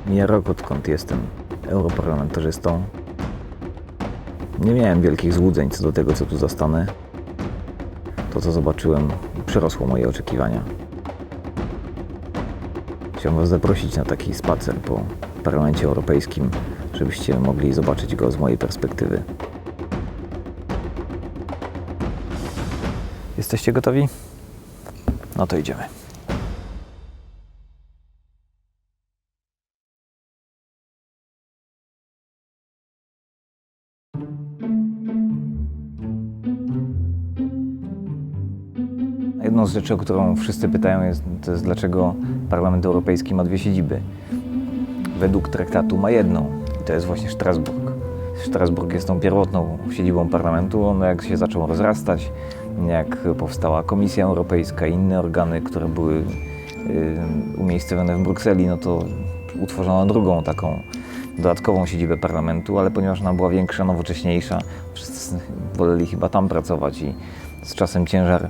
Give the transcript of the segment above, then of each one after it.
Mija rok, odkąd jestem europarlamentarzystą. Nie miałem wielkich złudzeń co do tego, co tu zastanę. To, co zobaczyłem, przerosło moje oczekiwania. Chciałem Was zaprosić na taki spacer po Parlamencie Europejskim, żebyście mogli zobaczyć go z mojej perspektywy. Jesteście gotowi? No to idziemy. Jedną z rzeczy, o którą wszyscy pytają, to jest dlaczego Parlament Europejski ma dwie siedziby. Według traktatu ma jedną i to jest właśnie Strasburg. Strasburg jest tą pierwotną siedzibą parlamentu. On jak się zaczął rozrastać, jak powstała Komisja Europejska i inne organy, które były umiejscowione w Brukseli, no to utworzono drugą taką dodatkową siedzibę parlamentu, ale ponieważ ona była większa, nowocześniejsza, wszyscy woleli chyba tam pracować i z czasem ciężar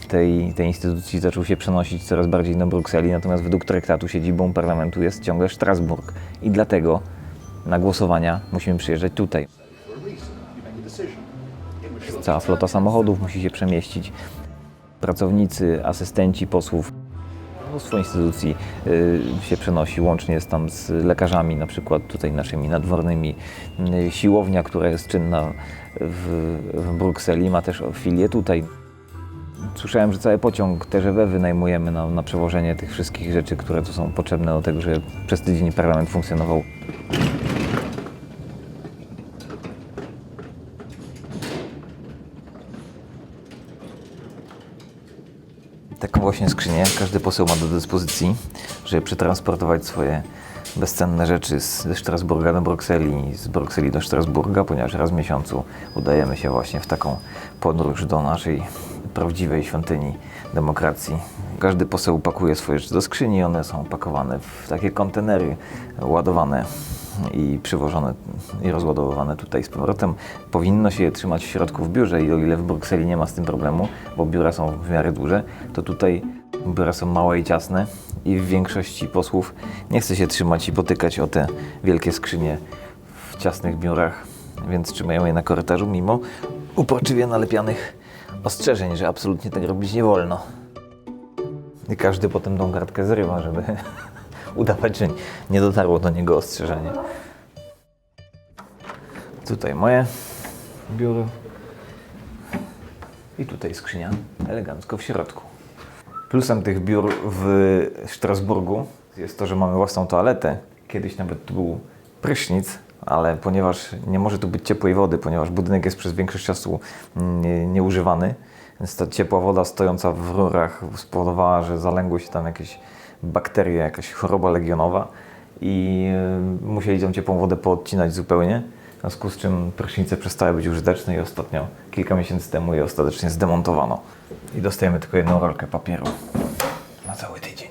tej instytucji zaczął się przenosić coraz bardziej do Brukseli, natomiast według traktatu siedzibą parlamentu jest ciągle Strasburg i dlatego na głosowania musimy przyjeżdżać tutaj. Cała flota samochodów musi się przemieścić, pracownicy, asystenci posłów, mnóstwo instytucji się przenosi, łącznie jest tam z lekarzami, na przykład tutaj naszymi nadwornymi. Siłownia, która jest czynna w Brukseli, ma też filię tutaj. Słyszałem, że cały pociąg TGV wynajmujemy na przewożenie tych wszystkich rzeczy, które tu są potrzebne do tego, żeby przez tydzień parlament funkcjonował. Taką właśnie skrzynię każdy poseł ma do dyspozycji, żeby przetransportować swoje bezcenne rzeczy ze Strasburga do Brukseli, z Brukseli do Strasburga, ponieważ raz w miesiącu udajemy się właśnie w taką podróż do naszej prawdziwej świątyni demokracji. Każdy poseł pakuje swoje rzeczy do skrzyni, one są pakowane w takie kontenery, ładowane i przywożone i rozładowywane tutaj z powrotem. Powinno się je trzymać w środku w biurze i o ile w Brukseli nie ma z tym problemu, bo biura są w miarę duże, to tutaj biura są małe i ciasne i w większości posłów nie chce się trzymać i potykać o te wielkie skrzynie w ciasnych biurach, więc trzymają je na korytarzu mimo uporczywie nalepianych ostrzeżeń, że absolutnie tego robić nie wolno. I każdy potem tą kartkę zrywa, żeby udawać, że nie dotarło do niego ostrzeżenie. Tutaj moje biuro i tutaj skrzynia elegancko w środku. Plusem tych biur w Strasburgu jest to, że mamy własną toaletę. Kiedyś nawet tu był prysznic, ale ponieważ nie może tu być ciepłej wody, ponieważ budynek jest przez większość czasu nieużywany, więc ta ciepła woda stojąca w rurach spowodowała, że zalęgły się tam jakieś bakterie, jakaś choroba legionowa i musieli tą ciepłą wodę poodcinać zupełnie, w związku z czym prysznice przestały być użyteczne i ostatnio, kilka miesięcy temu je ostatecznie zdemontowano. I dostajemy tylko jedną rolkę papieru na cały tydzień.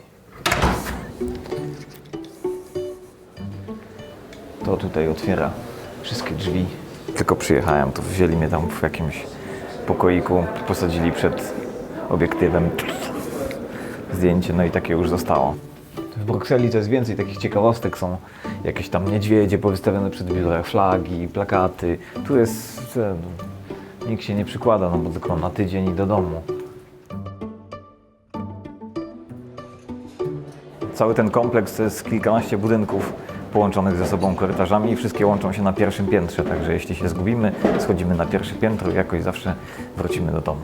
To tutaj otwiera wszystkie drzwi. Tylko przyjechałem, to wzięli mnie tam w jakimś pokoiku, posadzili przed obiektywem zdjęcie, no i takie już zostało. W Brukseli to jest więcej takich ciekawostek, są jakieś tam niedźwiedzie powystawione przed biurem, flagi, plakaty. Tu jest, nikt się nie przykłada, no bo tylko na tydzień i do domu. Cały ten kompleks to jest kilkanaście budynków połączonych ze sobą korytarzami i wszystkie łączą się na pierwszym piętrze, także jeśli się zgubimy, schodzimy na pierwsze piętro i jakoś zawsze wrócimy do domu.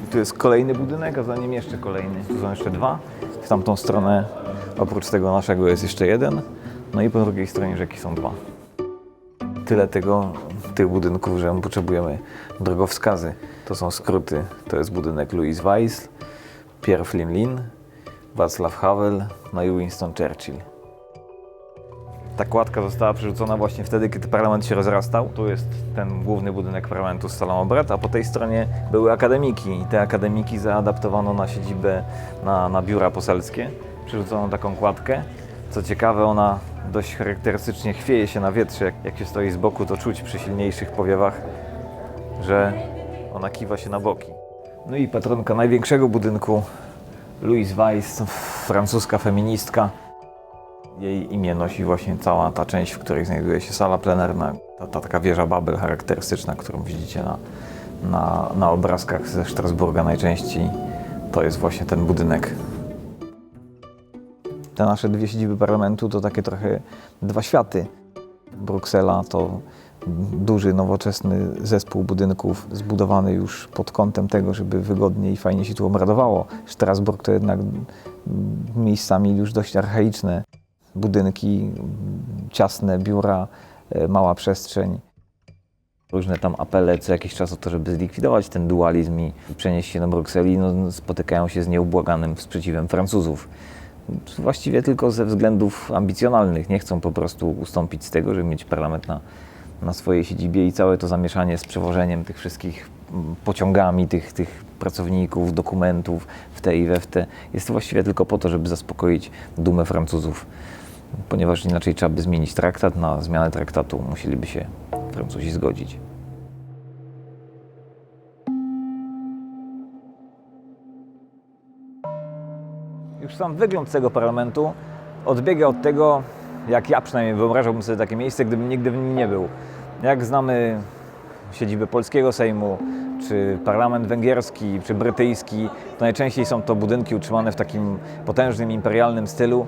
I tu jest kolejny budynek, a za nim jeszcze kolejny. Tu są jeszcze dwa. W tamtą stronę oprócz tego naszego jest jeszcze jeden, no i po drugiej stronie rzeki są dwa. Tyle tych budynków, że potrzebujemy drogowskazy. To są skróty. To jest budynek Louis Weiss, Pierre Pflimlin, Václav Havel, no i Winston Churchill. Ta kładka została przerzucona właśnie wtedy, kiedy parlament się rozrastał. Tu jest ten główny budynek parlamentu z salą obrad, a po tej stronie były akademiki i te akademiki zaadaptowano na siedzibę, na biura poselskie. Przerzucono taką kładkę. Co ciekawe, ona dość charakterystycznie chwieje się na wietrze. Jak się stoi z boku, to czuć przy silniejszych powiewach, że ona kiwa się na boki. No i patronka największego budynku, Louise Weiss, francuska feministka. Jej imię nosi właśnie cała ta część, w której znajduje się sala plenarna. Ta taka wieża Babel charakterystyczna, którą widzicie na obrazkach ze Strasburga najczęściej. To jest właśnie ten budynek. Te nasze dwie siedziby parlamentu to takie trochę dwa światy. Bruksela to duży, nowoczesny zespół budynków zbudowany już pod kątem tego, żeby wygodnie i fajnie się tu obradowało. Strasburg to jednak miejscami już dość archaiczne budynki, ciasne biura, mała przestrzeń. Różne tam apele co jakiś czas o to, żeby zlikwidować ten dualizm i przenieść się do Brukseli, no, spotykają się z nieubłaganym sprzeciwem Francuzów. Właściwie tylko ze względów ambicjonalnych. Nie chcą po prostu ustąpić z tego, żeby mieć parlament na swojej siedzibie i całe to zamieszanie z przewożeniem tych wszystkich pociągami, tych pracowników, dokumentów w te i we w te jest właściwie tylko po to, żeby zaspokoić dumę Francuzów. Ponieważ inaczej trzeba by zmienić traktat, na zmianę traktatu musieliby się Francuzi zgodzić. Już sam wygląd tego parlamentu odbiega od tego, jak ja przynajmniej wyobrażałbym sobie takie miejsce, gdybym nigdy w nim nie był. Jak znamy siedzibę polskiego Sejmu, czy parlament węgierski, czy brytyjski, to najczęściej są to budynki utrzymane w takim potężnym, imperialnym stylu.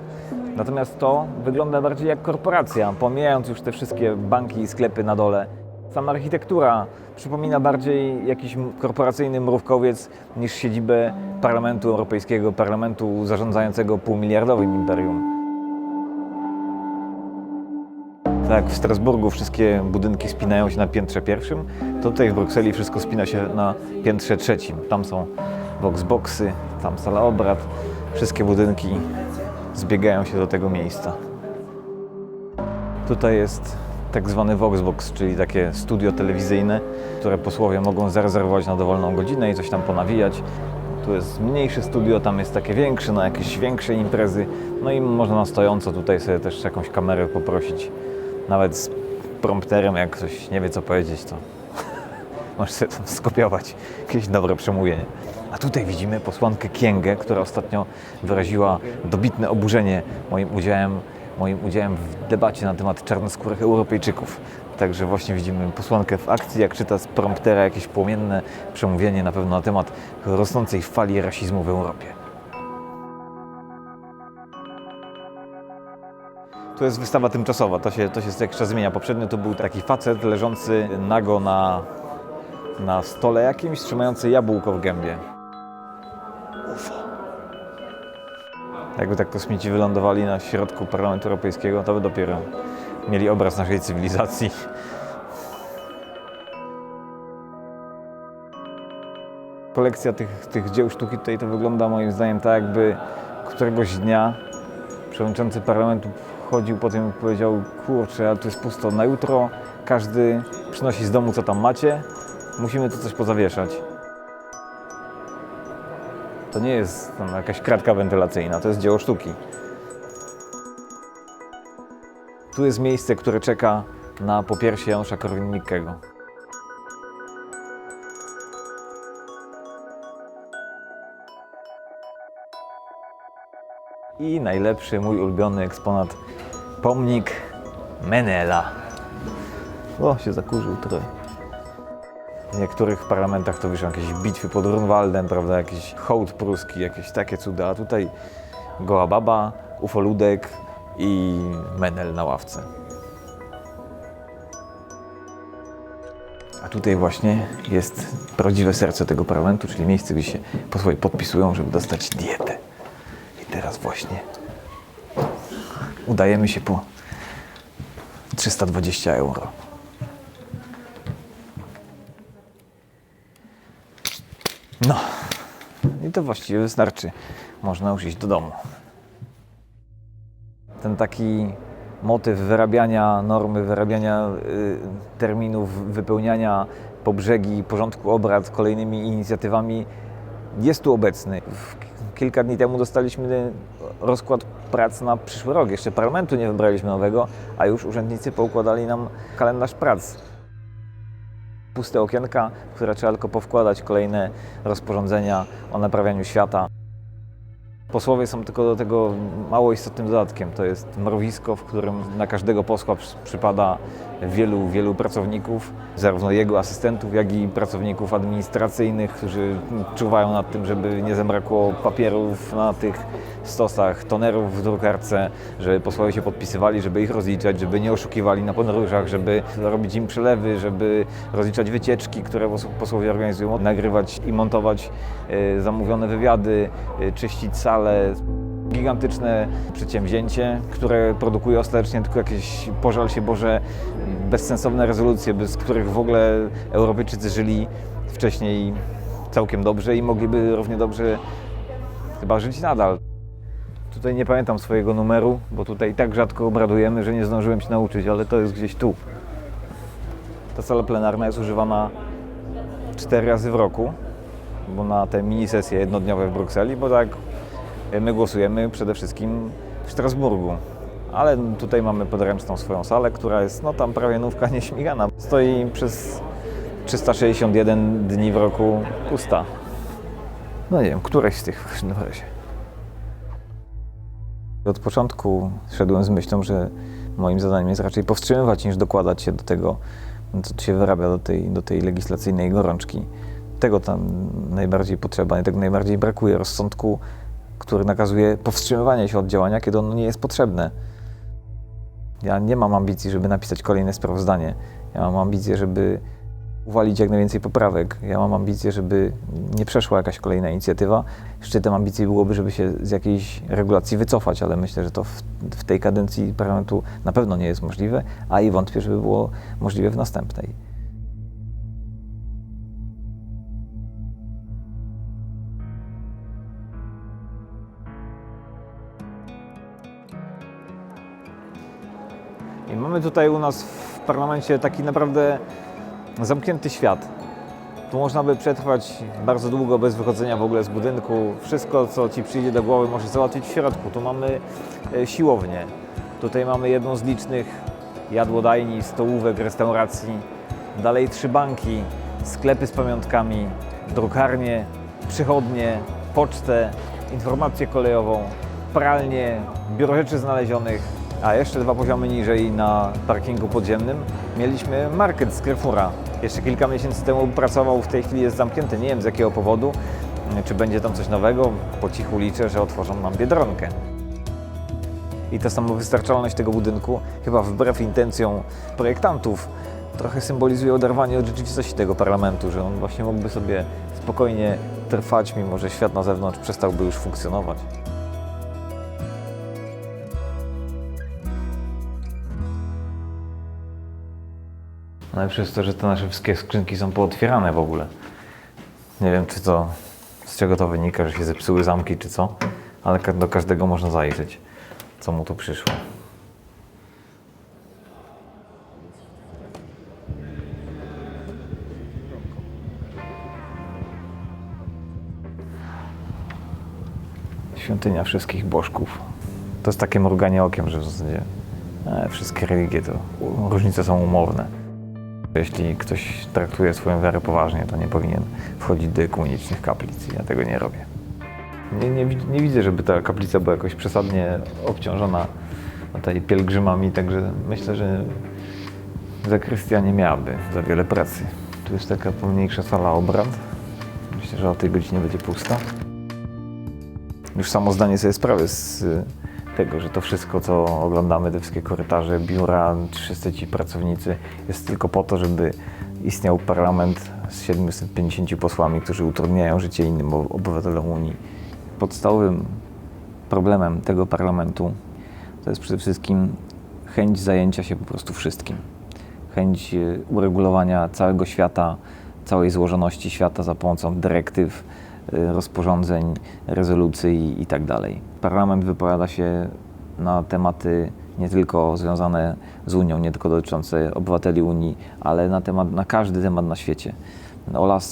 Natomiast to wygląda bardziej jak korporacja, pomijając już te wszystkie banki i sklepy na dole. Sama architektura przypomina bardziej jakiś korporacyjny mrówkowiec niż siedzibę Parlamentu Europejskiego, parlamentu zarządzającego półmiliardowym imperium. Tak jak w Strasburgu wszystkie budynki spinają się na piętrze pierwszym, to tutaj w Brukseli wszystko spina się na piętrze trzecim. Tam są Voxboxy, tam sala obrad, wszystkie budynki zbiegają się do tego miejsca. Tutaj jest tak zwany Voxbox, czyli takie studio telewizyjne, które posłowie mogą zarezerwować na dowolną godzinę i coś tam ponawijać. Tu jest mniejsze studio, tam jest takie większe, na jakieś większe imprezy. No i można na stojąco tutaj sobie też jakąś kamerę poprosić. Nawet z prompterem, jak ktoś nie wie co powiedzieć, to możesz sobie tam skopiować jakieś dobre przemówienie. A tutaj widzimy posłankę Kiengę, która ostatnio wyraziła dobitne oburzenie moim udziałem w debacie na temat czarnoskórych Europejczyków. Także właśnie widzimy posłankę w akcji, jak czyta z promptera jakieś płomienne przemówienie na pewno na temat rosnącej fali rasizmu w Europie. To jest wystawa tymczasowa, to się co jakiś czas zmienia. Poprzednio to był taki facet leżący nago na stole jakimś, trzymający jabłko w gębie. UFO. Jakby tak kosmici wylądowali na środku Parlamentu Europejskiego, to by dopiero mieli obraz naszej cywilizacji. Kolekcja tych dzieł sztuki tutaj to wygląda moim zdaniem tak, jakby któregoś dnia przewodniczący parlamentu chodził po tym i powiedział: kurczę, ale tu jest pusto, na jutro każdy przynosi z domu co tam macie, musimy tu coś pozawieszać. To nie jest tam jakaś kratka wentylacyjna, to jest dzieło sztuki. Tu jest miejsce, które czeka na popiersie Janusza Korwin-Mikkego. I najlepszy, mój ulubiony eksponat, pomnik Menela. O, się zakurzył trochę. W niektórych parlamentach to wiszą jakieś bitwy pod Grunwaldem, prawda, jakiś hołd pruski, jakieś takie cuda. A tutaj goła baba, ufoludek i Menel na ławce. A tutaj właśnie jest prawdziwe serce tego parlamentu, czyli miejsce, gdzie się posłowie podpisują, żeby dostać dietę. I teraz właśnie udajemy się po 320 euro. No i to właściwie wystarczy. Można już iść do domu. Ten taki motyw wyrabiania normy, wyrabiania terminów, wypełniania po brzegi porządku obrad kolejnymi inicjatywami jest tu obecny. Kilka dni temu dostaliśmy rozkład prac na przyszły rok. Jeszcze parlamentu nie wybraliśmy nowego, a już urzędnicy poukładali nam kalendarz prac. Puste okienka, w które trzeba tylko powkładać kolejne rozporządzenia o naprawianiu świata. Posłowie są tylko do tego mało istotnym dodatkiem. To jest mrowisko, w którym na każdego posła przypada wielu pracowników, zarówno jego asystentów, jak i pracowników administracyjnych, którzy czuwają nad tym, żeby nie zabrakło papierów na tych stosach, tonerów w drukarce, żeby posłowie się podpisywali, żeby ich rozliczać, żeby nie oszukiwali na podróżach, żeby robić im przelewy, żeby rozliczać wycieczki, które posłowie organizują, nagrywać i montować zamówione wywiady, czyścić salę. Gigantyczne przedsięwzięcie, które produkuje ostatecznie tylko jakieś, pożal się Boże, bezsensowne rezolucje, bez których w ogóle Europejczycy żyli wcześniej całkiem dobrze i mogliby równie dobrze chyba żyć nadal. Tutaj nie pamiętam swojego numeru, bo tutaj tak rzadko obradujemy, że nie zdążyłem się nauczyć, ale to jest gdzieś tu. Ta sala plenarna jest używana 4 razy w roku, bo na te minisesje jednodniowe w Brukseli, bo tak my głosujemy przede wszystkim w Strasburgu. Ale tutaj mamy podręczną swoją salę, która jest no tam prawie nówka nieśmigana. Stoi przez 361 dni w roku pusta. No nie wiem, któreś z tych w każdym razie. Od początku szedłem z myślą, że moim zadaniem jest raczej powstrzymywać niż dokładać się do tego, co się wyrabia do tej legislacyjnej gorączki. Tego tam najbardziej potrzeba, tego najbardziej brakuje, rozsądku, który nakazuje powstrzymywanie się od działania, kiedy ono nie jest potrzebne. Ja nie mam ambicji, żeby napisać kolejne sprawozdanie. Ja mam ambicję, żeby uwalić jak najwięcej poprawek. Ja mam ambicję, żeby nie przeszła jakaś kolejna inicjatywa. Szczytem ambicji byłoby, żeby się z jakiejś regulacji wycofać, ale myślę, że to w tej kadencji parlamentu na pewno nie jest możliwe, a i wątpię, żeby było możliwe w następnej. I mamy tutaj u nas w parlamencie taki naprawdę zamknięty świat. Tu można by przetrwać bardzo długo bez wychodzenia w ogóle z budynku. Wszystko, co ci przyjdzie do głowy, możesz załatwić w środku. Tu mamy siłownię. Tutaj mamy jedną z licznych jadłodajni, stołówek, restauracji. Dalej 3 banki, sklepy z pamiątkami, drukarnie, przychodnie, pocztę, informację kolejową, pralnię, biuro rzeczy znalezionych. A jeszcze 2 poziomy niżej na parkingu podziemnym mieliśmy market z Carrefoura. Jeszcze kilka miesięcy temu pracował, w tej chwili jest zamknięty, nie wiem z jakiego powodu. Czy będzie tam coś nowego? Po cichu liczę, że otworzą nam Biedronkę. I ta samowystarczalność tego budynku, chyba wbrew intencjom projektantów, trochę symbolizuje oderwanie od rzeczywistości tego parlamentu, że on właśnie mógłby sobie spokojnie trwać, mimo że świat na zewnątrz przestałby już funkcjonować. Najlepsze jest to, że te nasze wszystkie skrzynki są pootwierane w ogóle. Nie wiem, czy to, z czego to wynika, że się zepsuły zamki, czy co, ale do każdego można zajrzeć, co mu tu przyszło. Świątynia wszystkich bożków. To jest takie mruganie okiem, że w zasadzie wszystkie religie to różnice są umowne. Jeśli ktoś traktuje swoją wiarę poważnie, to nie powinien wchodzić do ekumenicznych kaplic. Ja tego nie robię. Nie widzę, żeby ta kaplica była jakoś przesadnie obciążona tutaj pielgrzymami, także myślę, że zakrystia nie miałaby za wiele pracy. Tu jest taka pomniejsza sala obrad. Myślę, że o tej godzinie będzie pusta. Już samo zdanie sobie sprawy z tego, że to wszystko, co oglądamy, te wszystkie korytarze, biura, wszyscy ci pracownicy, jest tylko po to, żeby istniał parlament z 750 posłami, którzy utrudniają życie innym obywatelom Unii. Podstawowym problemem tego parlamentu to jest przede wszystkim chęć zajęcia się po prostu wszystkim. Chęć uregulowania całego świata, całej złożoności świata za pomocą dyrektyw, rozporządzeń, rezolucji itd. Parlament wypowiada się na tematy nie tylko związane z Unią, nie tylko dotyczące obywateli Unii, ale na każdy temat na świecie.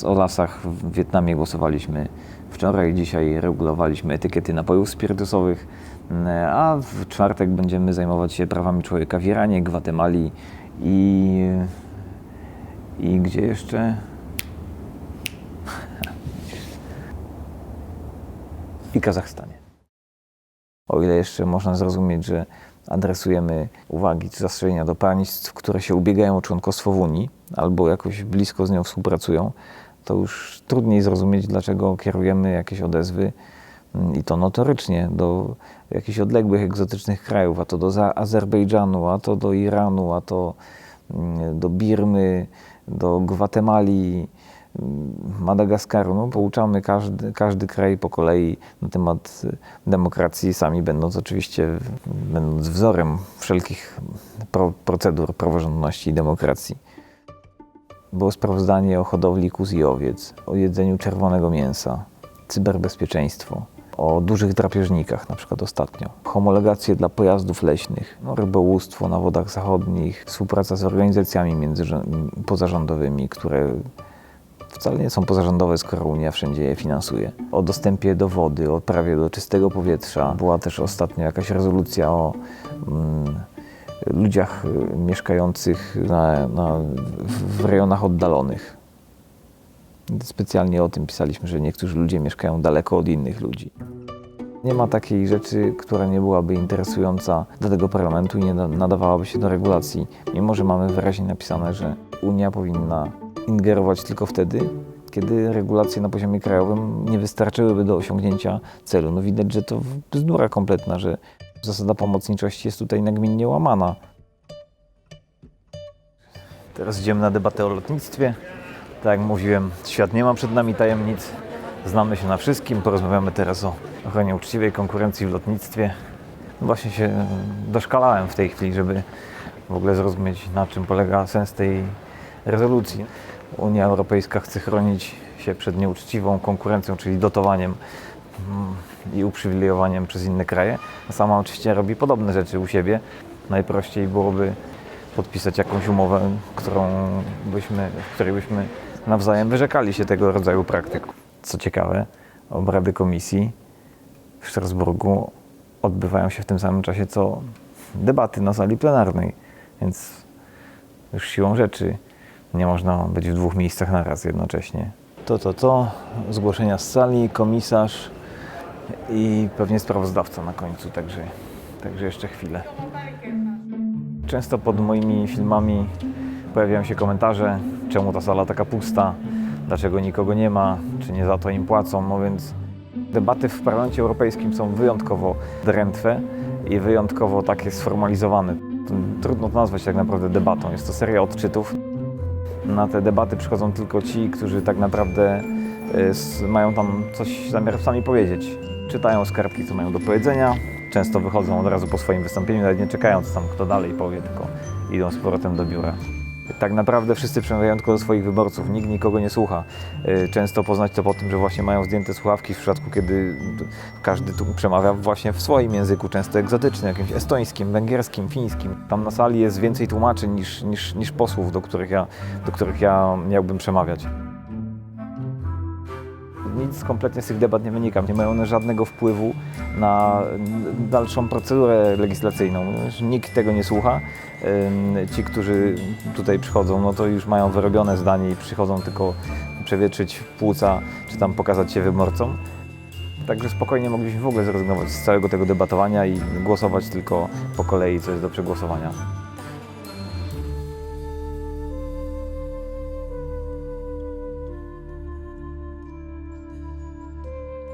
O lasach w Wietnamie głosowaliśmy wczoraj, dzisiaj regulowaliśmy etykiety napojów spirytusowych, a w czwartek będziemy zajmować się prawami człowieka w Iranie, Gwatemali i gdzie jeszcze? I Kazachstanie. O ile jeszcze można zrozumieć, że adresujemy uwagi czy zastrzeżenia do państw, które się ubiegają o członkostwo w Unii albo jakoś blisko z nią współpracują, to już trudniej zrozumieć, dlaczego kierujemy jakieś odezwy i to notorycznie do jakichś odległych, egzotycznych krajów, a to do Azerbejdżanu, a to do Iranu, a to do Birmy, do Gwatemali, Madagaskaru. No, pouczamy każdy kraj po kolei na temat demokracji, sami będąc oczywiście wzorem wszelkich procedur praworządności i demokracji. Było sprawozdanie o hodowli kóz i owiec, o jedzeniu czerwonego mięsa, cyberbezpieczeństwo, o dużych drapieżnikach, na przykład ostatnio, homologacje dla pojazdów leśnych, rybołówstwo na wodach zachodnich, współpraca z organizacjami pozarządowymi, które wcale nie są pozarządowe, skoro Unia wszędzie je finansuje. O dostępie do wody, o prawie do czystego powietrza. Była też ostatnio jakaś rezolucja o ludziach mieszkających w rejonach oddalonych. Specjalnie o tym pisaliśmy, że niektórzy ludzie mieszkają daleko od innych ludzi. Nie ma takiej rzeczy, która nie byłaby interesująca dla tego parlamentu i nie nadawałaby się do regulacji, mimo że mamy wyraźnie napisane, że Unia powinna ingerować tylko wtedy, kiedy regulacje na poziomie krajowym nie wystarczyłyby do osiągnięcia celu. No widać, że to bzdura kompletna, że zasada pomocniczości jest tutaj nagminnie łamana. Teraz idziemy na debatę o lotnictwie. Tak jak mówiłem, świat nie ma przed nami tajemnic. Znamy się na wszystkim. Porozmawiamy teraz o ochronie uczciwej konkurencji w lotnictwie. Właśnie się doszkalałem w tej chwili, żeby w ogóle zrozumieć, na czym polega sens tej rezolucji. Unia Europejska chce chronić się przed nieuczciwą konkurencją, czyli dotowaniem i uprzywilejowaniem przez inne kraje. A sama oczywiście robi podobne rzeczy u siebie. Najprościej byłoby podpisać jakąś umowę, w której byśmy nawzajem wyrzekali się tego rodzaju praktyk. Co ciekawe, obrady komisji w Strasburgu odbywają się w tym samym czasie, co debaty na sali plenarnej, więc już siłą rzeczy nie można być w dwóch miejscach naraz jednocześnie. Zgłoszenia z sali, komisarz i pewnie sprawozdawca na końcu, także jeszcze chwilę. Często pod moimi filmami pojawiają się komentarze, czemu ta sala taka pusta, dlaczego nikogo nie ma, czy nie za to im płacą. No więc debaty w Parlamencie Europejskim są wyjątkowo drętwe i wyjątkowo takie sformalizowane. Trudno to nazwać tak naprawdę debatą. Jest to seria odczytów. Na te debaty przychodzą tylko ci, którzy tak naprawdę mają tam coś zamiar sami powiedzieć. Czytają skarbki, co mają do powiedzenia. Często wychodzą od razu po swoim wystąpieniu, nawet nie czekając tam, kto dalej powie, tylko idą z powrotem do biura. Tak naprawdę wszyscy przemawiają tylko do swoich wyborców, nikt nikogo nie słucha. Często poznać to po tym, że właśnie mają zdjęte słuchawki w przypadku, kiedy każdy tu przemawia właśnie w swoim języku, często egzotycznym, jakimś estońskim, węgierskim, fińskim. Tam na sali jest więcej tłumaczy niż posłów, do których ja miałbym przemawiać. Nic kompletnie z tych debat nie wynika. Nie mają one żadnego wpływu na dalszą procedurę legislacyjną. Nikt tego nie słucha. Ci, którzy tutaj przychodzą, no to już mają wyrobione zdanie i przychodzą tylko przewietrzyć płuca, czy tam pokazać się wyborcom. Także spokojnie mogliśmy w ogóle zrezygnować z całego tego debatowania i głosować tylko po kolei, co jest do przegłosowania.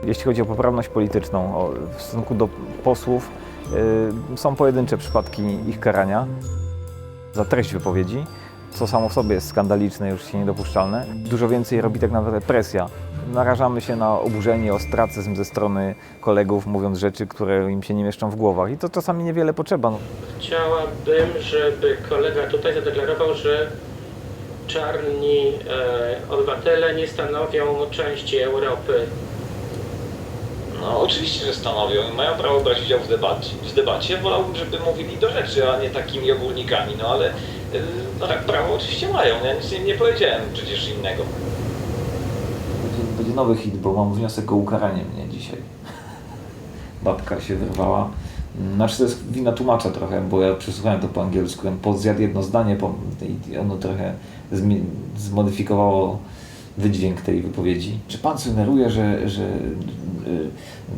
Jeśli chodzi o poprawność polityczną, w stosunku do posłów, są pojedyncze przypadki ich karania za treść wypowiedzi, co samo w sobie jest skandaliczne, już się niedopuszczalne. Dużo więcej robi tak naprawdę presja. Narażamy się na oburzenie, ostracyzm ze strony kolegów, mówiąc rzeczy, które im się nie mieszczą w głowach i to czasami niewiele potrzeba. Chciałabym, żeby kolega tutaj zadeklarował, że czarni obywatele nie stanowią części Europy. No oczywiście, że stanowią i mają prawo brać udział w debacie. Wolałbym, żeby mówili do rzeczy, a nie takimi ogólnikami, no ale no tak, prawo oczywiście mają. Ja nic nie powiedziałem przecież innego. Będzie nowy hit, bo mam wniosek o ukaranie mnie dzisiaj. Babka się wyrwała. Znaczy to jest wina tłumacza trochę, bo ja przesłuchałem to po angielsku. On zjadł jedno zdanie i ono trochę zmodyfikowało wydźwięk tej wypowiedzi. Czy pan sugeruje, że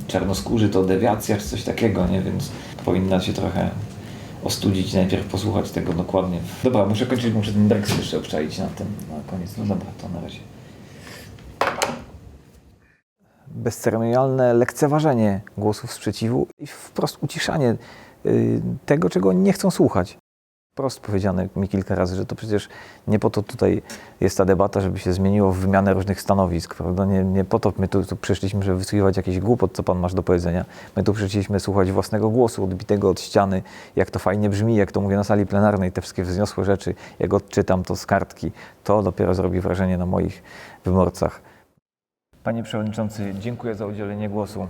czarnoskórzy to dewiacja, czy coś takiego, nie? Więc powinna się trochę ostudzić, najpierw posłuchać tego dokładnie. Dobra, muszę kończyć, muszę ten Brexit jeszcze obczaić na koniec. No dobra, to na razie. Bezceremonialne lekceważenie głosów sprzeciwu i wprost uciszanie tego, czego oni nie chcą słuchać. Wprost powiedziane mi kilka razy, że to przecież nie po to tutaj jest ta debata, żeby się zmieniło w wymianę różnych stanowisk, prawda? Nie po to my tu przyszliśmy, żeby wysłuchiwać jakiś głupot, co pan masz do powiedzenia. My tu przyszliśmy słuchać własnego głosu, odbitego od ściany, jak to fajnie brzmi, jak to mówię na sali plenarnej, te wszystkie wzniosłe rzeczy, jak odczytam to z kartki. To dopiero zrobi wrażenie na moich wyborcach. Panie Przewodniczący, dziękuję za udzielenie głosu.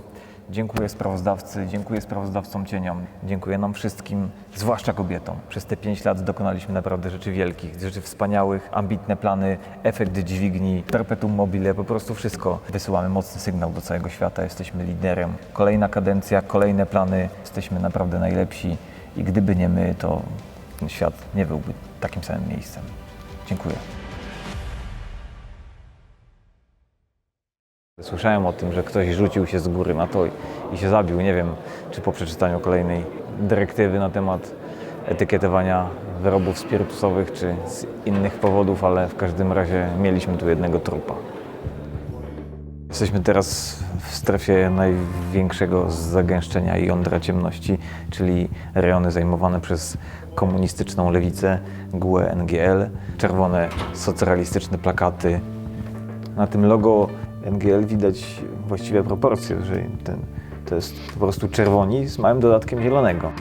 Dziękuję sprawozdawcy, dziękuję sprawozdawcom cieniom, dziękuję nam wszystkim, zwłaszcza kobietom. Przez te 5 lat dokonaliśmy naprawdę rzeczy wielkich, rzeczy wspaniałych, ambitne plany, efekt dźwigni, perpetuum mobile, po prostu wszystko. Wysyłamy mocny sygnał do całego świata, jesteśmy liderem. Kolejna kadencja, kolejne plany, jesteśmy naprawdę najlepsi i gdyby nie my, to ten świat nie byłby takim samym miejscem. Dziękuję. Słyszałem o tym, że ktoś rzucił się z góry na to i się zabił. Nie wiem, czy po przeczytaniu kolejnej dyrektywy na temat etykietowania wyrobów spirytusowych, czy z innych powodów, ale w każdym razie mieliśmy tu jednego trupa. Jesteśmy teraz w strefie największego zagęszczenia i jądra ciemności, czyli rejony zajmowane przez komunistyczną lewicę, GUE, NGL, czerwone socrealistyczne plakaty. Na tym logo NGL widać właściwe proporcje, że to jest po prostu czerwoni z małym dodatkiem zielonego.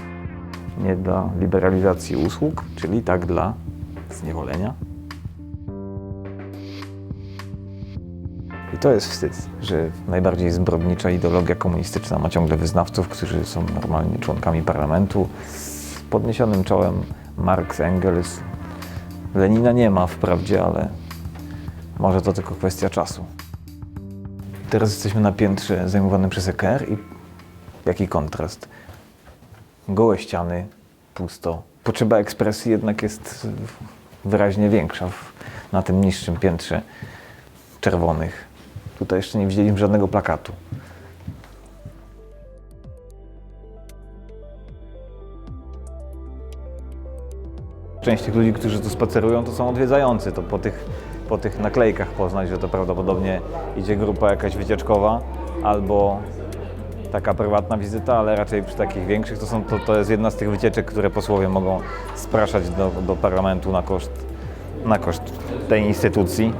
Nie dla liberalizacji usług, czyli tak dla zniewolenia. I to jest wstyd, że najbardziej zbrodnicza ideologia komunistyczna ma ciągle wyznawców, którzy są normalnie członkami parlamentu. Z podniesionym czołem Marx, Engels. Lenina nie ma wprawdzie, ale może to tylko kwestia czasu. Teraz jesteśmy na piętrze zajmowanym przez EKR i jaki kontrast. Gołe ściany, pusto. Potrzeba ekspresji jednak jest wyraźnie większa na tym niższym piętrze czerwonych. Tutaj jeszcze nie widzieliśmy żadnego plakatu. Część tych ludzi, którzy tu spacerują, to są odwiedzający. To po tych naklejkach poznać, że to prawdopodobnie idzie grupa jakaś wycieczkowa albo taka prywatna wizyta, ale raczej przy takich większych to jest jedna z tych wycieczek, które posłowie mogą spraszać do parlamentu na koszt tej instytucji.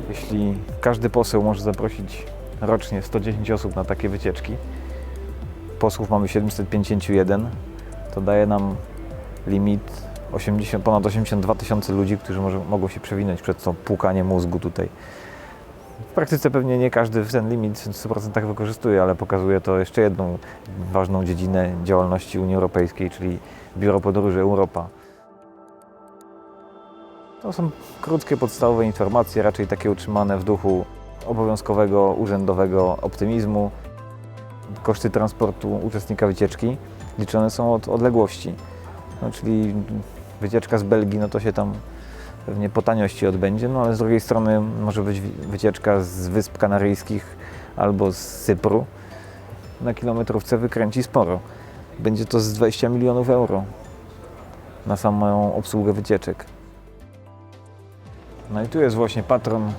Jeśli każdy poseł może zaprosić rocznie 110 osób na takie wycieczki, posłów mamy 751, to daje nam limit ponad 82 tysiące ludzi, którzy mogą się przewinąć przed to płukanie mózgu tutaj. W praktyce pewnie nie każdy ten limit w 100% wykorzystuje, ale pokazuje to jeszcze jedną ważną dziedzinę działalności Unii Europejskiej, czyli Biuro Podróży Europa. To są krótkie, podstawowe informacje, raczej takie utrzymane w duchu obowiązkowego, urzędowego optymizmu. Koszty transportu uczestnika wycieczki liczone są od odległości. No, czyli wycieczka z Belgii, no to się tam pewnie po taniości odbędzie, no ale z drugiej strony może być wycieczka z Wysp Kanaryjskich albo z Cypru. Na kilometrówce wykręci sporo. Będzie to z 20 milionów euro na samą obsługę wycieczek. No i tu jest właśnie patron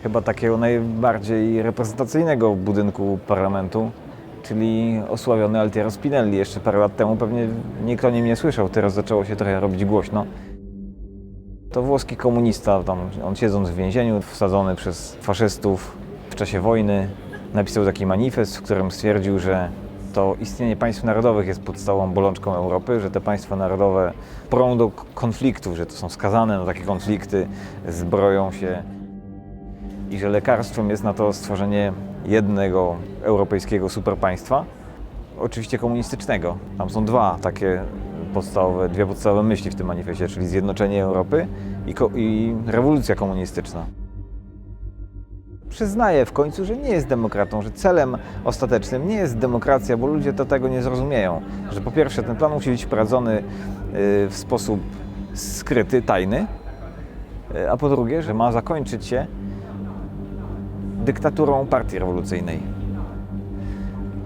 chyba takiego najbardziej reprezentacyjnego budynku parlamentu, czyli osławiony Altiero Spinelli. Jeszcze parę lat temu pewnie nikt o nim nie słyszał, teraz zaczęło się trochę robić głośno. To włoski komunista, on siedząc w więzieniu, wsadzony przez faszystów w czasie wojny, napisał taki manifest, w którym stwierdził, że to istnienie państw narodowych jest podstawową bolączką Europy, że te państwa narodowe prą do konfliktów, że to są skazane na takie konflikty, zbroją się i że lekarstwem jest na to stworzenie jednego europejskiego superpaństwa, oczywiście komunistycznego. Tam są dwie podstawowe myśli w tym manifestie, czyli zjednoczenie Europy i rewolucja komunistyczna. Przyznaje w końcu, że nie jest demokratą, że celem ostatecznym nie jest demokracja, bo ludzie tego nie zrozumieją. Że po pierwsze ten plan musi być wprowadzony w sposób skryty, tajny, a po drugie, że ma zakończyć się dyktaturą partii rewolucyjnej.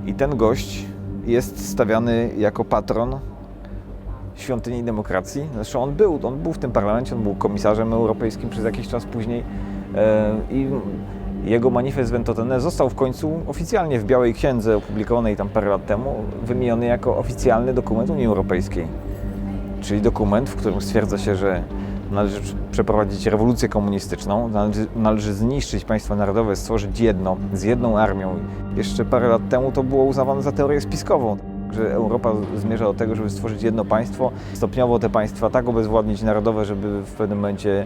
I ten gość jest stawiany jako patron świątyni demokracji. Zresztą on był w tym parlamencie, on był komisarzem europejskim przez jakiś czas później i jego manifest Ventotene został w końcu oficjalnie w Białej Księdze opublikowanej tam parę lat temu wymieniony jako oficjalny dokument Unii Europejskiej. Czyli dokument, w którym stwierdza się, że należy przeprowadzić rewolucję komunistyczną, należy zniszczyć państwa narodowe, stworzyć jedno, z jedną armią. Jeszcze parę lat temu to było uznawane za teorię spiskową, że Europa zmierza do tego, żeby stworzyć jedno państwo, stopniowo te państwa tak obezwładnić narodowe, żeby w pewnym momencie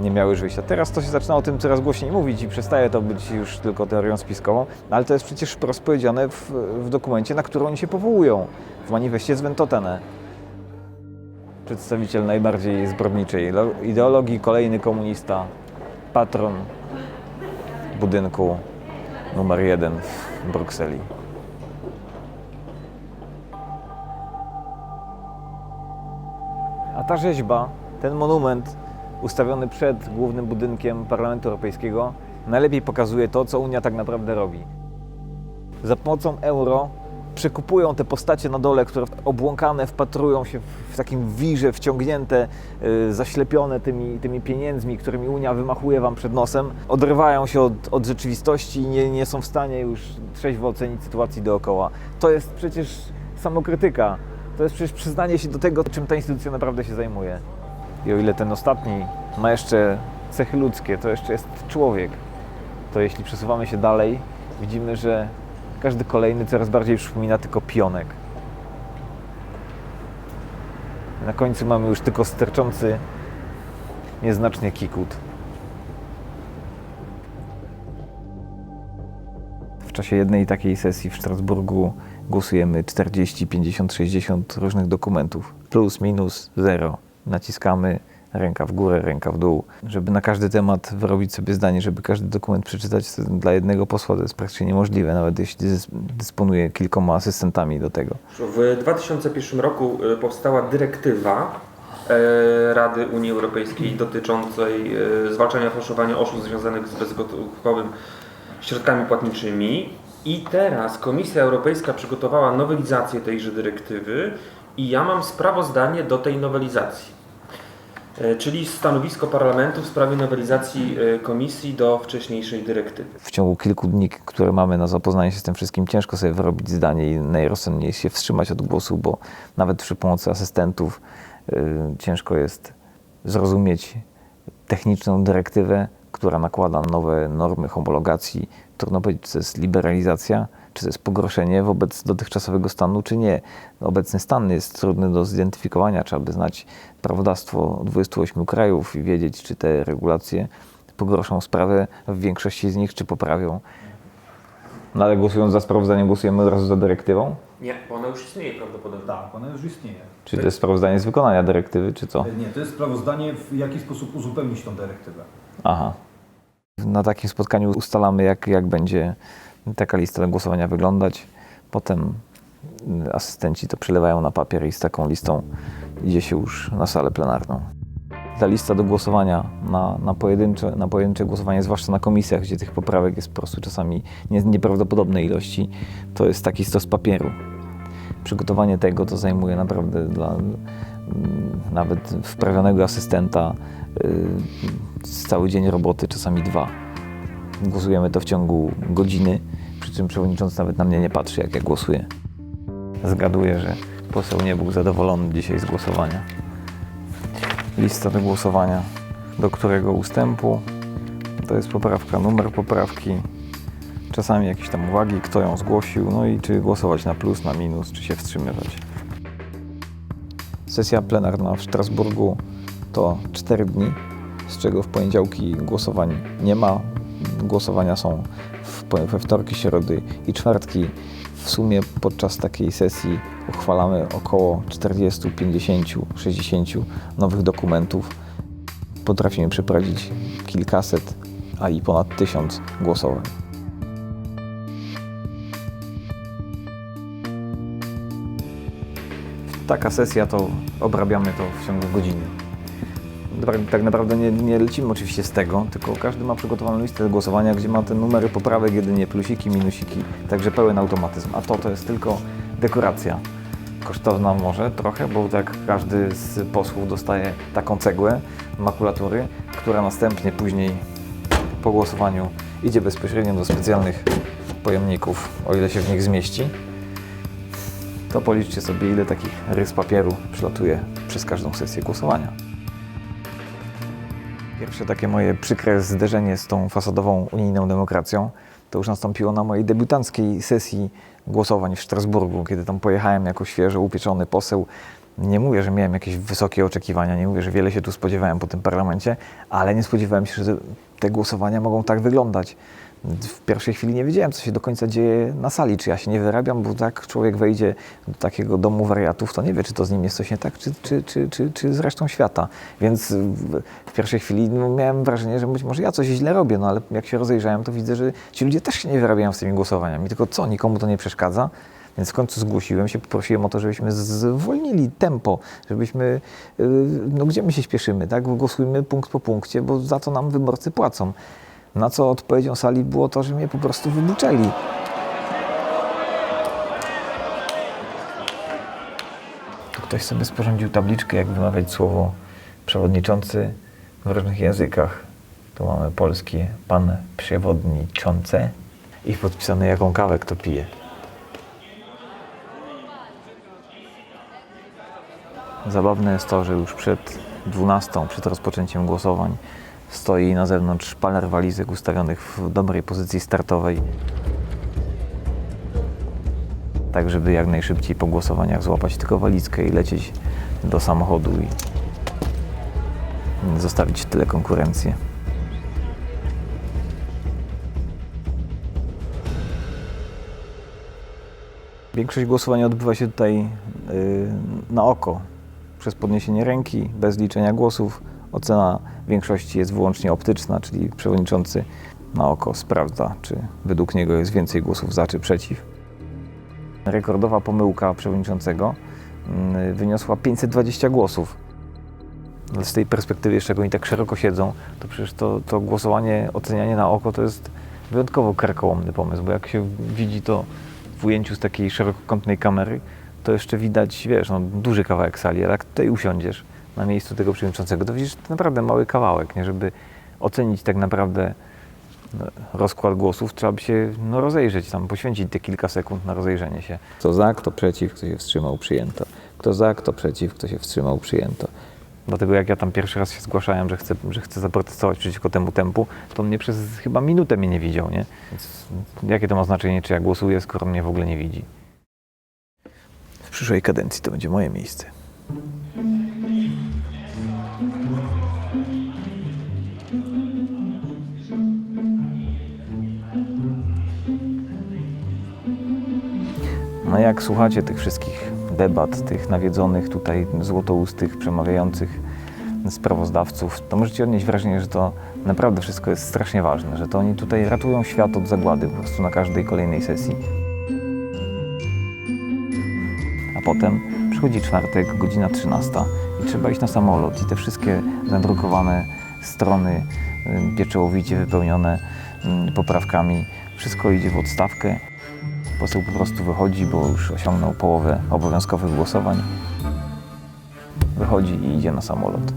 nie miały już wyjścia. Teraz to się zaczyna o tym coraz głośniej mówić i przestaje to być już tylko teorią spiskową, ale to jest przecież wprost powiedziane w dokumencie, na który oni się powołują, w manifestie z Ventotene. Przedstawiciel najbardziej zbrodniczej ideologii, kolejny komunista, patron budynku numer 1 w Brukseli. A ta rzeźba, ten monument ustawiony przed głównym budynkiem Parlamentu Europejskiego najlepiej pokazuje to, co Unia tak naprawdę robi. Za pomocą euro przekupują te postacie na dole, które obłąkane wpatrują się w takim wirze, wciągnięte, zaślepione tymi pieniędzmi, którymi Unia wymachuje wam przed nosem, odrywają się od rzeczywistości i nie są w stanie już trzeźwo ocenić sytuacji dookoła. To jest przecież samokrytyka. To jest przecież przyznanie się do tego, czym ta instytucja naprawdę się zajmuje. I o ile ten ostatni ma jeszcze cechy ludzkie, to jeszcze jest człowiek, to jeśli przesuwamy się dalej, widzimy, że każdy kolejny coraz bardziej przypomina tylko pionek. Na końcu mamy już tylko sterczący, nieznacznie kikut. W czasie jednej takiej sesji w Strasburgu głosujemy 40, 50, 60 różnych dokumentów. Plus, minus, zero. Naciskamy ręka w górę, ręka w dół. Żeby na każdy temat wyrobić sobie zdanie, żeby każdy dokument przeczytać, to dla jednego posła to jest praktycznie niemożliwe, nawet jeśli dysponuje kilkoma asystentami do tego. W 2001 roku powstała dyrektywa Rady Unii Europejskiej dotyczącej zwalczania fałszowania oszustw związanych z bezgotówkowymi środkami płatniczymi. I teraz Komisja Europejska przygotowała nowelizację tejże dyrektywy i ja mam sprawozdanie do tej nowelizacji. Czyli stanowisko Parlamentu w sprawie nowelizacji Komisji do wcześniejszej dyrektywy. W ciągu kilku dni, które mamy na zapoznanie się z tym wszystkim, ciężko sobie wyrobić zdanie i najrozsądniej jest się wstrzymać od głosu, bo nawet przy pomocy asystentów ciężko jest zrozumieć techniczną dyrektywę, która nakłada nowe normy homologacji. Trudno powiedzieć, czy to jest liberalizacja, czy to jest pogorszenie wobec dotychczasowego stanu, czy nie. Obecny stan jest trudny do zidentyfikowania. Trzeba by znać prawodawstwo 28 krajów i wiedzieć, czy te regulacje pogorszą sprawę w większości z nich, czy poprawią. No ale głosując za sprawozdaniem, głosujemy od razu za dyrektywą? Nie, bo ona już istnieje prawdopodobnie. Tak, ona już istnieje. Czy to jest sprawozdanie z wykonania dyrektywy, czy co? Nie, to jest sprawozdanie, w jaki sposób uzupełnić tą dyrektywę. Aha. Na takim spotkaniu ustalamy, jak będzie taka lista do głosowania wyglądać. Potem asystenci to przelewają na papier i z taką listą idzie się już na salę plenarną. Ta lista do głosowania na pojedyncze głosowanie, zwłaszcza na komisjach, gdzie tych poprawek jest po prostu czasami nieprawdopodobnej ilości, to jest taki stos papieru. Przygotowanie tego to zajmuje naprawdę dla nawet wprawionego asystenta cały dzień roboty, czasami 2. Głosujemy to w ciągu godziny, przy czym przewodniczący nawet na mnie nie patrzy, jak ja głosuję. Zgaduję, że poseł nie był zadowolony dzisiaj z głosowania. Lista do głosowania, do którego ustępu, to jest poprawka, numer poprawki, czasami jakieś tam uwagi, kto ją zgłosił, no i czy głosować na plus, na minus, czy się wstrzymywać. Sesja plenarna w Strasburgu to 4 dni, z czego w poniedziałki głosowań nie ma. Głosowania są we wtorki, środy i czwartki. W sumie podczas takiej sesji uchwalamy około 40, 50, 60 nowych dokumentów. Potrafimy przeprowadzić kilkaset, a i ponad 1000 głosowań. Taka sesja to obrabiamy to w ciągu godziny. Tak naprawdę nie lecimy oczywiście z tego, tylko każdy ma przygotowaną listę do głosowania, gdzie ma te numery poprawek, jedynie plusiki, minusiki, także pełen automatyzm. A to jest tylko dekoracja. Kosztowna może trochę, bo tak każdy z posłów dostaje taką cegłę makulatury, która następnie później po głosowaniu idzie bezpośrednio do specjalnych pojemników, o ile się w nich zmieści. To policzcie sobie, ile takich rys papieru przelatuje przez każdą sesję głosowania. Pierwsze takie moje przykre zderzenie z tą fasadową unijną demokracją to już nastąpiło na mojej debiutanckiej sesji głosowań w Strasburgu, kiedy tam pojechałem jako świeżo upieczony poseł. Nie mówię, że miałem jakieś wysokie oczekiwania, nie mówię, że wiele się tu spodziewałem po tym parlamencie, ale nie spodziewałem się, że te głosowania mogą tak wyglądać. W pierwszej chwili nie wiedziałem, co się do końca dzieje na sali, czy ja się nie wyrabiam, bo tak człowiek wejdzie do takiego domu wariatów, to nie wie, czy to z nim jest coś nie tak, czy z resztą świata. Więc w pierwszej chwili miałem wrażenie, że być może ja coś źle robię, no ale jak się rozejrzałem, to widzę, że ci ludzie też się nie wyrabiają z tymi głosowaniami, tylko co, nikomu to nie przeszkadza. Więc w końcu zgłosiłem się, poprosiłem o to, żebyśmy zwolnili tempo, żebyśmy, no gdzie my się śpieszymy, tak? Głosujmy punkt po punkcie, bo za to nam wyborcy płacą. Na co odpowiedzią sali było to, że mnie po prostu wybuczeli. Ktoś sobie sporządził tabliczkę, jak wymawiać słowo przewodniczący w różnych językach. Tu mamy polskie pan przewodniczący i podpisane, jaką kawę kto pije. Zabawne jest to, że już przed 12, przed rozpoczęciem głosowań, stoi na zewnątrz szpaler walizek ustawionych w dobrej pozycji startowej, tak żeby jak najszybciej po głosowaniach złapać tylko walizkę i lecieć do samochodu i zostawić w tyle konkurencję. Większość głosowania odbywa się tutaj na oko, przez podniesienie ręki, bez liczenia głosów. Ocena większości jest wyłącznie optyczna, czyli przewodniczący na oko sprawdza, czy według niego jest więcej głosów za czy przeciw. Rekordowa pomyłka przewodniczącego wyniosła 520 głosów. Z tej perspektywy, jeszcze jak oni tak szeroko siedzą, to przecież to głosowanie, ocenianie na oko to jest wyjątkowo karkołomny pomysł, bo jak się widzi to w ujęciu z takiej szerokokątnej kamery, to jeszcze widać, wiesz, no, duży kawałek sali, ale jak tutaj usiądziesz na miejscu tego przewodniczącego, to widzisz naprawdę mały kawałek, nie? Żeby ocenić tak naprawdę rozkład głosów, trzeba by się rozejrzeć, tam poświęcić te kilka sekund na rozejrzenie się. Kto za, kto przeciw, kto się wstrzymał, przyjęto. Kto za, kto przeciw, kto się wstrzymał, przyjęto. Dlatego jak ja tam pierwszy raz się zgłaszałem, że chcę zaprotestować przeciwko temu tempu, to mnie przez chyba minutę mnie nie widział, nie? Więc jakie to ma znaczenie, czy ja głosuję, skoro mnie w ogóle nie widzi? W przyszłej kadencji to będzie moje miejsce. No jak słuchacie tych wszystkich debat, tych nawiedzonych tutaj złotoustych, przemawiających sprawozdawców, to możecie odnieść wrażenie, że to naprawdę wszystko jest strasznie ważne, że to oni tutaj ratują świat od zagłady po prostu na każdej kolejnej sesji. A potem przychodzi czwartek, godzina 13 i trzeba iść na samolot i te wszystkie nadrukowane strony pieczołowicie wypełnione poprawkami, wszystko idzie w odstawkę. Poseł po prostu wychodzi, bo już osiągnął połowę obowiązkowych głosowań. Wychodzi i idzie na samolot.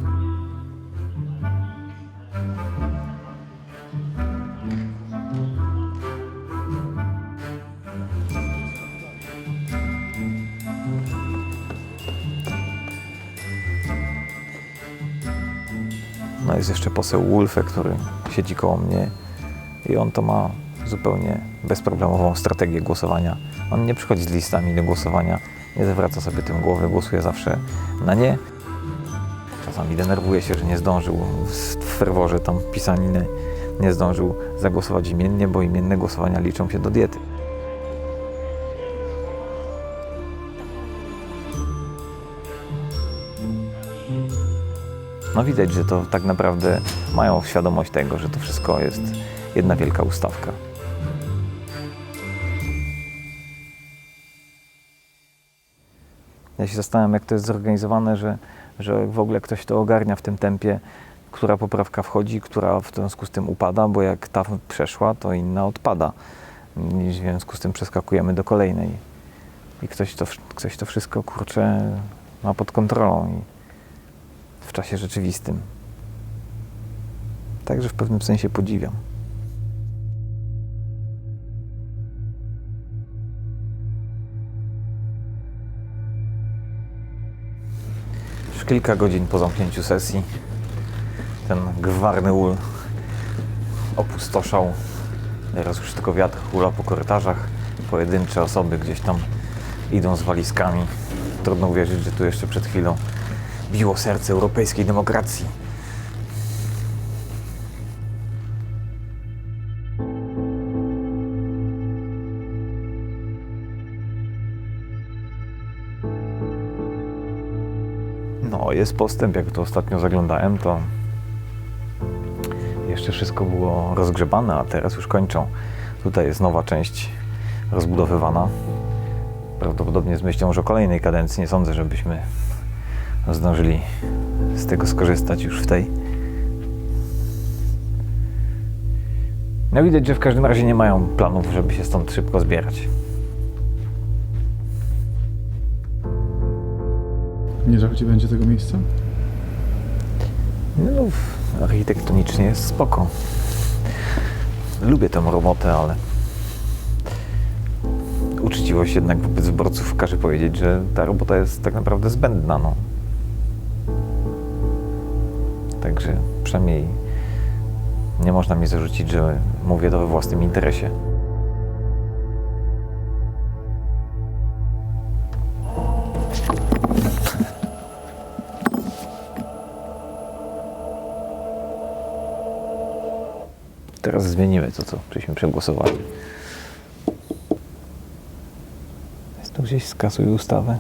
No jest jeszcze poseł Wulfe, który siedzi koło mnie i on to ma zupełnie bezproblemową strategię głosowania. On nie przychodzi z listami do głosowania, nie zawraca sobie tym głowy, głosuje zawsze na nie. Czasami denerwuje się, że nie zdążył w ferworze tam pisaniny, nie zdążył zagłosować imiennie, bo imienne głosowania liczą się do diety. No widać, że to tak naprawdę mają świadomość tego, że to wszystko jest jedna wielka ustawka. Ja się zastanawiam, jak to jest zorganizowane, że że w ogóle ktoś to ogarnia w tym tempie, która poprawka wchodzi, która w związku z tym upada, bo jak ta przeszła, to inna odpada. I w związku z tym przeskakujemy do kolejnej. I ktoś to wszystko, kurczę, ma pod kontrolą i w czasie rzeczywistym. Także w pewnym sensie podziwiam. Już kilka godzin po zamknięciu sesji ten gwarny ul opustoszał. Teraz już tylko wiatr hula po korytarzach. Pojedyncze osoby gdzieś tam idą z walizkami. Trudno uwierzyć, że tu jeszcze przed chwilą biło serce europejskiej demokracji. No, jest postęp. Jak to ostatnio zaglądałem, to jeszcze wszystko było rozgrzebane, a teraz już kończą. Tutaj jest nowa część rozbudowywana. Prawdopodobnie z myślą, że o kolejnej kadencji. Nie sądzę, żebyśmy zdążyli z tego skorzystać już w tej. No widać, że w każdym razie nie mają planów, żeby się stąd szybko zbierać. Nie żal ci będzie tego miejsca? No, architektonicznie jest spoko. Lubię tę robotę, ale uczciwość jednak wobec wyborców każe powiedzieć, że ta robota jest tak naprawdę zbędna. No. Także przynajmniej nie można mi zarzucić, że mówię to we własnym interesie. Teraz zmienimy to, co żeśmy przegłosowali. Jest tu gdzieś skasuj ustawę.